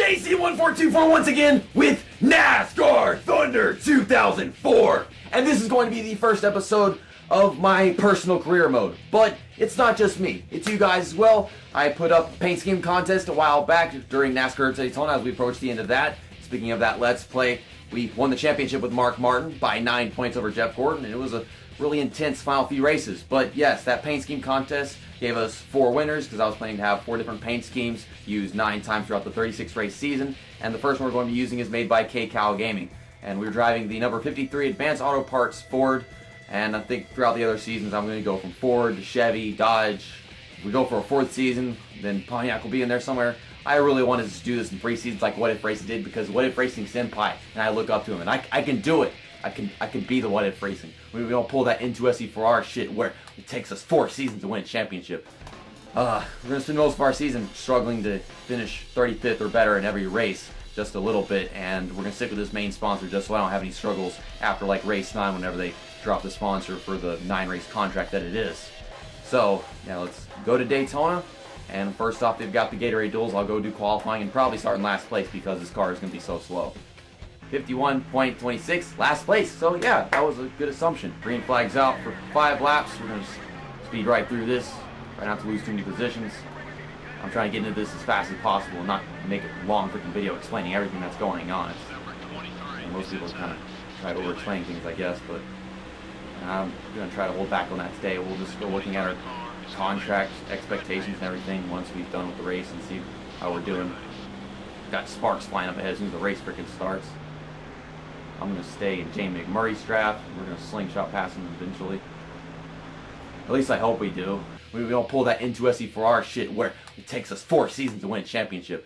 AC1424 once again with NASCAR Thunder 2004. And this is going to be the first episode of my personal career mode. But it's not just me, it's you guys as well. I put up a paint scheme contest a while back during NASCAR Daytona as we approached the end of that. Speaking of that, let's play. We won the championship with Mark Martin by 9 points over Jeff Gordon, and it was a really intense final few races. But yes, that paint scheme contest gave us 4 winners because I was planning to have 4 different paint schemes used 9 times throughout the 36 race season. And the first one we're going to be using is made by KCal Gaming. And we're driving the number 53 Advanced Auto Parts Ford. And I think throughout the other seasons I'm going to go from Ford to Chevy, Dodge. If we go for a 4th season, then Pontiac will be in there somewhere. I really wanted to do this in 3 seasons like What If Racing did, because What If Racing senpai, and I look up to him, and I can do it. I can be the What If Racing. We don't pull that N2SE for our shit where it takes us 4 seasons to win a championship. We're going to spend most of our season struggling to finish 35th or better in every race, just a little bit, and we're going to stick with this main sponsor just so I don't have any struggles after like race 9 whenever they drop the sponsor for the 9 race contract that it is. So, yeah, let's go to Daytona. And first off, they've got the Gatorade duels. I'll go do qualifying and probably start in last place because this car is going to be so slow. 51.26, last place. So yeah, that was a good assumption. Green flag's out for 5 laps. We're going to speed right through this. Try not to lose too many positions. I'm trying to get into this as fast as possible and not make a long freaking video explaining everything that's going on. And most people kind of try to over-explain things, I guess, but I'm going to try to hold back on that today. We'll just go looking at our contract expectations and everything once we've done with the race and see how we're doing. Got sparks flying up ahead as soon as the race freaking starts. I'm going to stay in Jamie McMurray's draft. We're going to slingshot past him eventually. At least I hope we do. We don't pull that N2SE for our shit where it takes us 4 seasons to win a championship.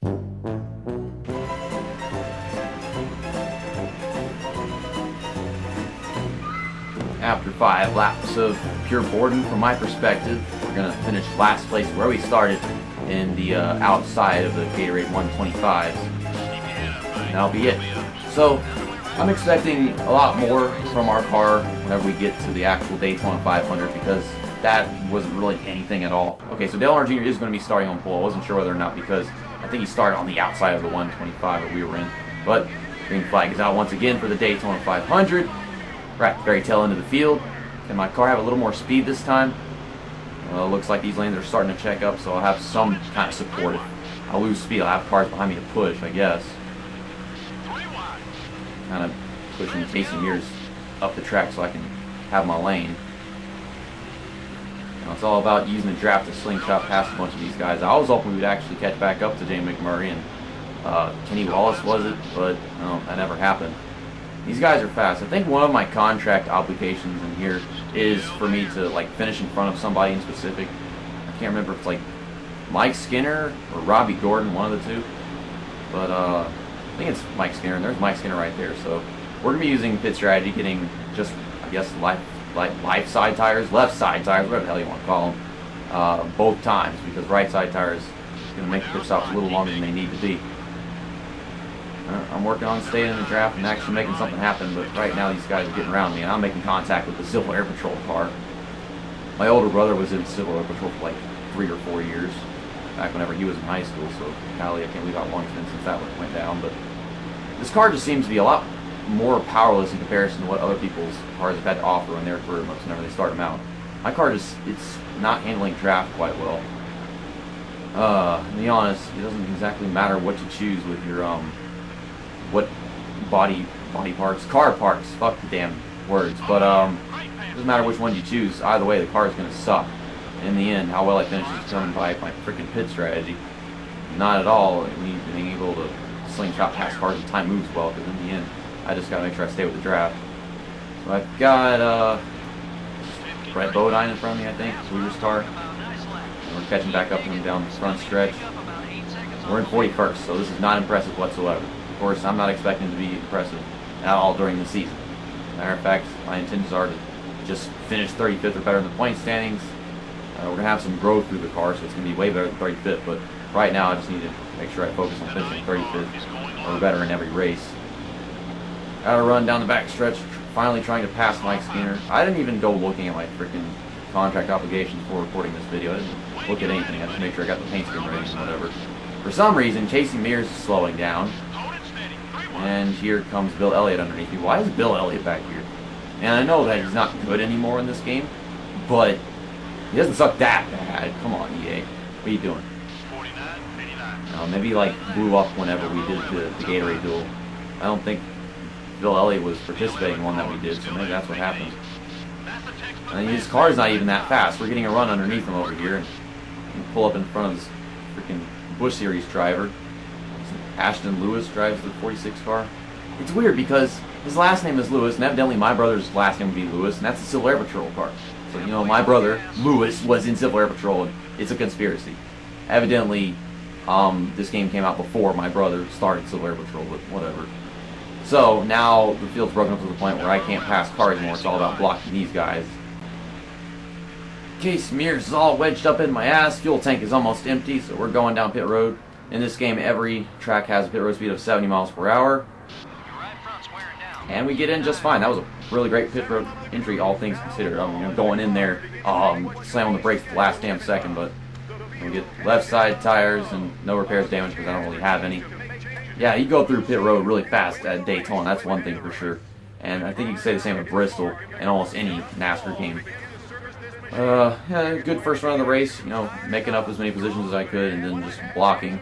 After 5 laps of pure boredom from my perspective, we're going to finish last place where we started in the outside of the Gatorade 125s. And that'll be it. So, I'm expecting a lot more from our car whenever we get to the actual Daytona 500 because that wasn't really anything at all. Okay, so Dale Earnhardt Jr. is going to be starting on pole. I wasn't sure whether or not because I think he started on the outside of the 125 that we were in. But green flag is out once again for the Daytona 500. We're at the very tail end of the field. Can my car have a little more speed this time? Well, it looks like these lanes are starting to check up, so I'll have some kind of support. If I lose speed, I'll have cars behind me to push, I guess. Kind of pushing Casey Mears up the track so I can have my lane. Now, it's all about using the draft to slingshot past a bunch of these guys. I was hoping we'd actually catch back up to Jamie McMurray and Kenny Wallace, was it? But no, that never happened. These guys are fast. I think one of my contract obligations in here is for me to like finish in front of somebody in specific. I can't remember if it's like Mike Skinner or Robbie Gordon, one of the two. But I think it's Mike Skinner, and there's Mike Skinner right there. So we're going to be using pit strategy, getting just, I guess, life side tires, left side tires, whatever the hell you want to call them, both times, because right side tires is going to make the pit stops a little longer than they need to be. I'm working on staying in the draft and actually making something happen, but right now these guys are getting around me, and I'm making contact with the Civil Air Patrol car. My older brother was in Civil Air Patrol for like 3 or 4 years, back whenever he was in high school, so golly, I can't believe how long it's been since that one went down. But this car just seems to be a lot more powerless in comparison to what other people's cars have had to offer in their career modes whenever they start them out. My car just, it's not handling draft quite well. To be honest, it doesn't exactly matter what you choose with your, what body parts, car parts, fuck the damn words, but it doesn't matter which one you choose, either way the car is going to suck. In the end, how well I finish is determined by my freaking pit strategy. Not at all me being able to slingshot past cars and time moves well, because in the end, I just got to make sure I stay with the draft. So I've got Brett Bodine in front of me, I think, Sweeter's car. And we're catching back up to him down the front stretch. We're in 41st, so this is not impressive whatsoever. Of course, I'm not expecting to be impressive at all during the season. Matter of fact, my intentions are to just finish 35th or better in the point standings. We're going to have some growth through the car, so it's going to be way better than 35th, but right now I just need to make sure I focus on finishing 35th or better in every race. Got to run down the back stretch, finally trying to pass Mike Skinner. I didn't even go looking at my freaking contract obligations before recording this video. I didn't look at anything. I just made sure I got the paint scheme ready and whatever. For some reason, Casey Mears is slowing down. And here comes Bill Elliott underneath me. Why is Bill Elliott back here? And I know that he's not good anymore in this game, but he doesn't suck that bad. Come on, EA. What are you doing? Maybe he like blew up whenever we did the Gatorade duel. I don't think Bill Elliott was participating in one that we did, so maybe that's what happened. And his car's not even that fast. We're getting a run underneath him over here. And pull up in front of this freaking Busch Series driver. Ashton Lewis drives the 46 car. It's weird because his last name is Lewis, and evidently my brother's last name would be Lewis, and that's a Civil Air Patrol car. So, you know, my brother, Lewis, was in Civil Air Patrol, and it's a conspiracy. Evidently, this game came out before my brother started Civil Air Patrol, but whatever. So, now the field's broken up to the point where I can't pass cars anymore. It's all about blocking these guys. Case Mears is all wedged up in my ass. Fuel tank is almost empty, so we're going down pit road. In this game, every track has a pit road speed of 70 miles per hour. And we get in just fine. That was a really great pit road entry, all things considered. I mean, going in there, slamming the brakes at the last damn second, but we get left side tires and no repairs damage because I don't really have any. Yeah, you go through pit road really fast at Daytona, that's one thing for sure. And I think you can say the same at Bristol and almost any NASCAR game. Yeah, good first run of the race, you know, making up as many positions as I could and then just blocking.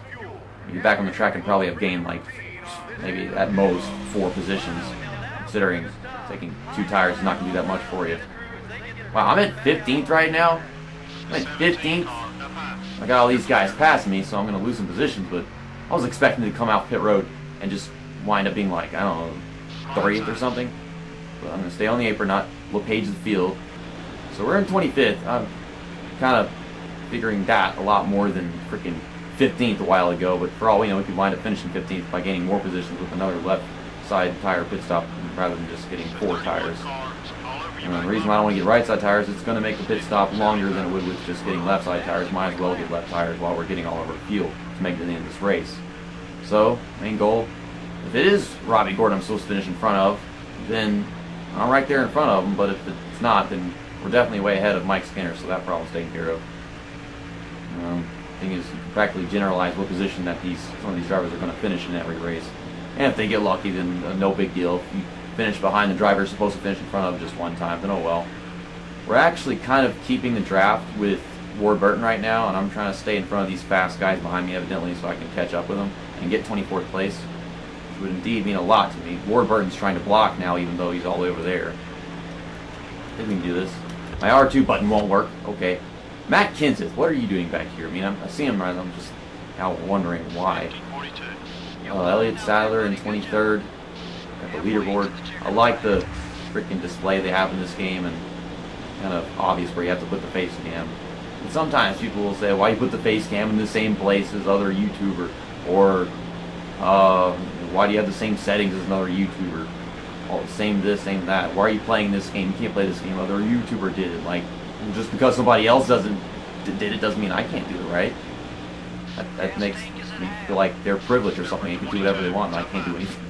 You get back on the track and probably have gained like maybe at most 4 positions, considering taking 2 tires is not going to do that much for you. Wow, I'm at 15th right now. I'm at 15th. I got all these guys passing me, so I'm going to lose some positions, but I was expecting to come out pit road and just wind up being like, I don't know, 30th or something. But I'm going to stay on the apron, not LePage of the field. So we're in 25th. I'm kind of figuring that a lot more than freaking 15th a while ago, but for all we know, we could wind up finishing 15th by gaining more positions with another left side tire pit stop rather than just getting 4 tires. And the reason why I don't want to get right side tires, it's going to make the pit stop longer than it would with just getting left side tires. Might as well get left tires while we're getting all of our fuel to make it to the end of this race. So, main goal, if it is Robbie Gordon I'm supposed to finish in front of, then I'm right there in front of him, but if it's not, then we're definitely way ahead of Mike Skinner, so that problem's taken care of. Thing is, you can practically generalize what position that some of these drivers are going to finish in every race. And if they get lucky, then no big deal. If you finish behind the driver you're supposed to finish in front of just one time, then oh well. We're actually kind of keeping the draft with Ward Burton right now, and I'm trying to stay in front of these fast guys behind me evidently so I can catch up with them and get 24th place, which would indeed mean a lot to me. Ward Burton's trying to block now even though he's all the way over there. I think we can do this. My R2 button won't work. Okay. Matt Kenseth, what are you doing back here? I mean, I see him right, I'm just now wondering why. Elliott Sadler in 23rd at the leaderboard. I like the freaking display they have in this game, and kind of obvious where you have to put the face cam. And sometimes people will say, why you put the face cam in the same place as other YouTuber? Or why do you have the same settings as another YouTuber? Well, same this, same that. Why are you playing this game? You can't play this game. Other YouTuber did it. Like, just because somebody else did it doesn't mean I can't do it, right? That makes me feel like they're privileged or something. They can do whatever they want and I can't do anything.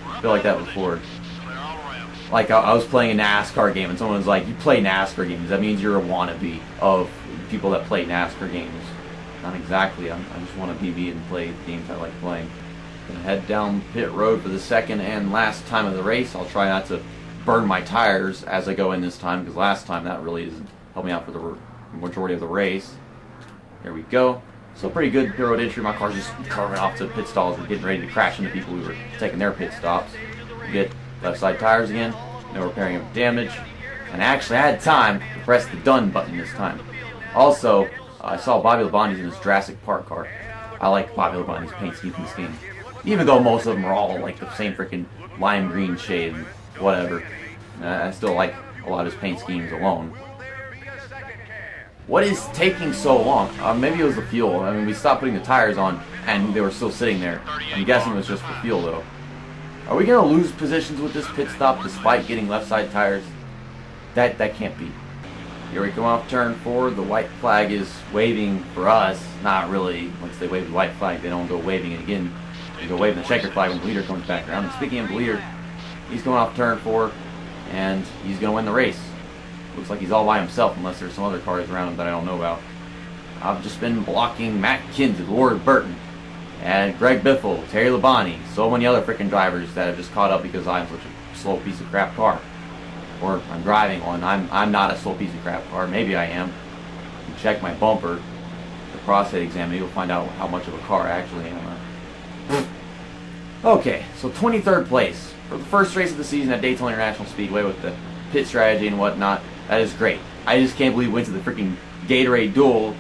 I feel like that before. Like I was playing a NASCAR game and someone was like, you play NASCAR games, that means you're a wannabe of people that play NASCAR games. Not exactly. I just want to be and play games I like playing. Gonna head down pit road for the second and last time of the race. I'll try not to burn my tires as I go in this time, because last time that really doesn't help me out for the majority of the race. There we go. So pretty good pit road entry. My car's just carving off to pit stalls. We're getting ready to crash into people who were taking their pit stops. We get left side tires again. No repairing of damage. And actually I had time to press the done button this time. Also, I saw Bobby Labonte's in his Jurassic Park car. I like Bobby Labonte's paint scheme in this game. Even though most of them are all like the same freaking lime green shade and whatever. I still like a lot of his paint schemes alone. What is taking so long? Maybe it was the fuel. I mean, we stopped putting the tires on and they were still sitting there. I'm guessing it was just for fuel though. Are we going to lose positions with this pit stop despite getting left side tires? That can't be. Here we come off turn 4. The white flag is waving for us. Not really. Once they wave the white flag, they don't go waving it again. They go waving the checker flag when the leader comes back around. And speaking of the leader, he's going off turn 4 and he's going to win the race. Looks like he's all by himself unless there's some other cars around him that I don't know about. I've just been blocking Matt Kinsey, Lord Burton, and Greg Biffle, Terry Labonte, so many other freaking drivers that have just caught up because I'm such a slow piece of crap car. Or I'm driving one. I'm not a slow piece of crap car. Maybe I am. You can check my bumper, the prostate exam, and you'll find out how much of a car I actually am. Okay, so 23rd place for the first race of the season at Daytona International Speedway with the pit strategy and whatnot. That is great. I just can't believe we went to the freaking Gatorade Duel,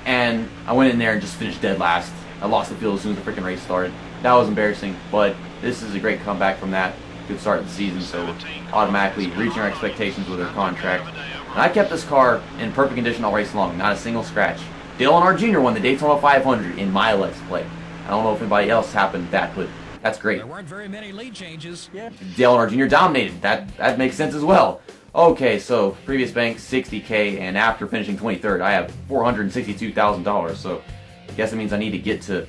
and I went in there and just finished dead last. I lost the field as soon as the freaking race started. That was embarrassing, but this is a great comeback from that. Good start of the season, so automatically reaching our expectations with our contract. And I kept this car in perfect condition all race long, not a single scratch. Dale Earnhardt Jr. won the Daytona 500 in my Let's Play. I don't know if anybody else happened that, but that's great. There weren't very many lead changes. Yeah. Dale Earnhardt Jr. dominated. That makes sense as well. Okay, so previous bank $60K, and after finishing 23rd, I have $462,000. So I guess it means I need to get to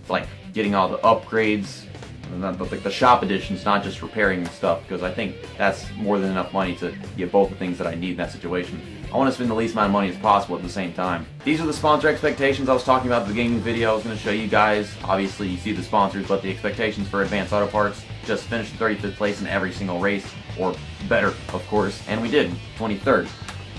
like getting all the upgrades, like the shop editions, not just repairing stuff, because I think that's more than enough money to get both the things that I need in that situation. I want to spend the least amount of money as possible at the same time. These are the sponsor expectations I was talking about at the beginning of the video. I was going to show you guys. Obviously, you see the sponsors, but the expectations for Advanced Auto Parts: just finish 35th place in every single race, or better, of course. And we did, 23rd.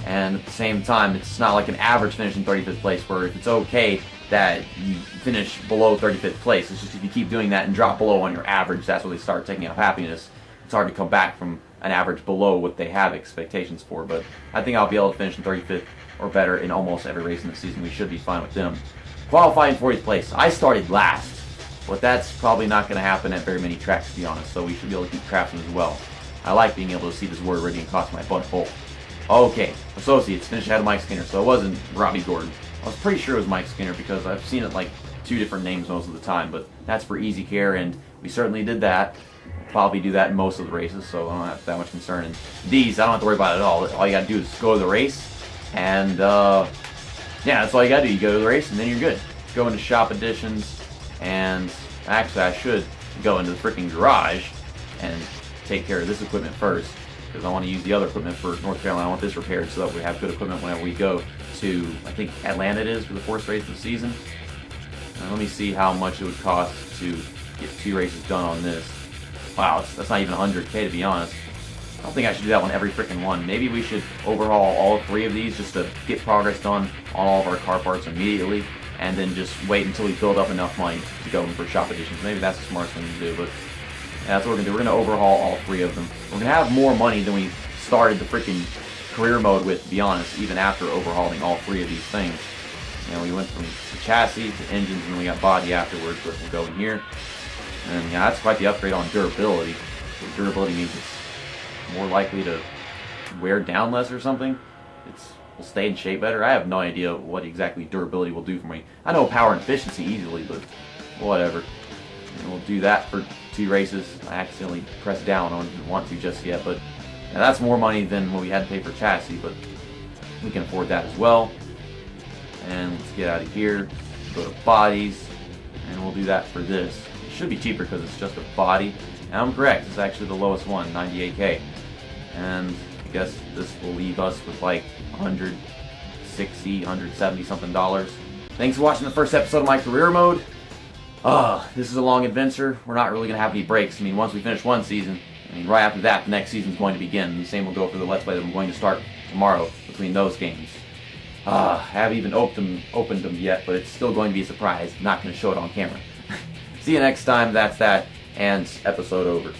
And at the same time, it's not like an average finish in 35th place, where if it's okay that you finish below 35th place. It's just if you keep doing that and drop below on your average, that's where they start taking out happiness. It's hard to come back from an average below what they have expectations for, but I think I'll be able to finish in 35th or better in almost every race in the season. We should be fine with them. Qualifying 40th place. I started last, but that's probably not going to happen at very many tracks, to be honest, so we should be able to keep traps as well. I like being able to see this word already and cost my butt full. Okay, associates finished ahead of Mike Skinner, so it wasn't Robbie Gordon. I was pretty sure it was Mike Skinner because I've seen it like 2 different names most of the time, but that's for easy care, and we certainly did that. We'll probably do that in most of the races, so I don't have that much concern. And these, I don't have to worry about it at all. All you gotta do is go to the race, and yeah, that's all you gotta do. You go to the race, and then you're good. Go into shop editions, and actually I should go into the freaking garage and take care of this equipment first, because I want to use the other equipment for North Carolina. I want this repaired so that we have good equipment whenever we go to, I think Atlanta it is, for the 4th race of the season. Let me see how much it would cost to get 2 races done on this. Wow, that's not even 100K, to be honest. I don't think I should do that one every freaking one. Maybe we should overhaul all 3 of these just to get progress done on all of our car parts immediately, and then just wait until we build up enough money to go in for shop editions. Maybe that's the smartest thing to do, but yeah, that's what we're going to do. We're going to overhaul all 3 of them. We're going to have more money than we started the freaking career mode with, to be honest, even after overhauling all 3 of these things. You know, we went from the chassis to engines, and then we got body afterwards, but we'll go in here. And yeah, that's quite the upgrade on durability. So durability means it's more likely to wear down less or something. Will stay in shape better. I have no idea what exactly durability will do for me. I know power and efficiency easily, but whatever. And we'll do that for 2 races. I accidentally pressed down. I didn't want to just yet, but now that's more money than what we had to pay for chassis, but we can afford that as well. And let's get out of here, go to bodies, and we'll do that for this. It should be cheaper because it's just a body. And I'm correct, it's actually the lowest one, 98K. And I guess this will leave us with like 160, 170 something dollars. Thanks for watching the first episode of my career mode. This is a long adventure. We're not really going to have any breaks. I mean, once we finish one season, right after that, the next season's going to begin. And the same will go for the Let's Play that I'm going to start tomorrow between those games. I haven't even opened them yet, but it's still going to be a surprise. I'm not going to show it on camera. See you next time. That's that, and episode over.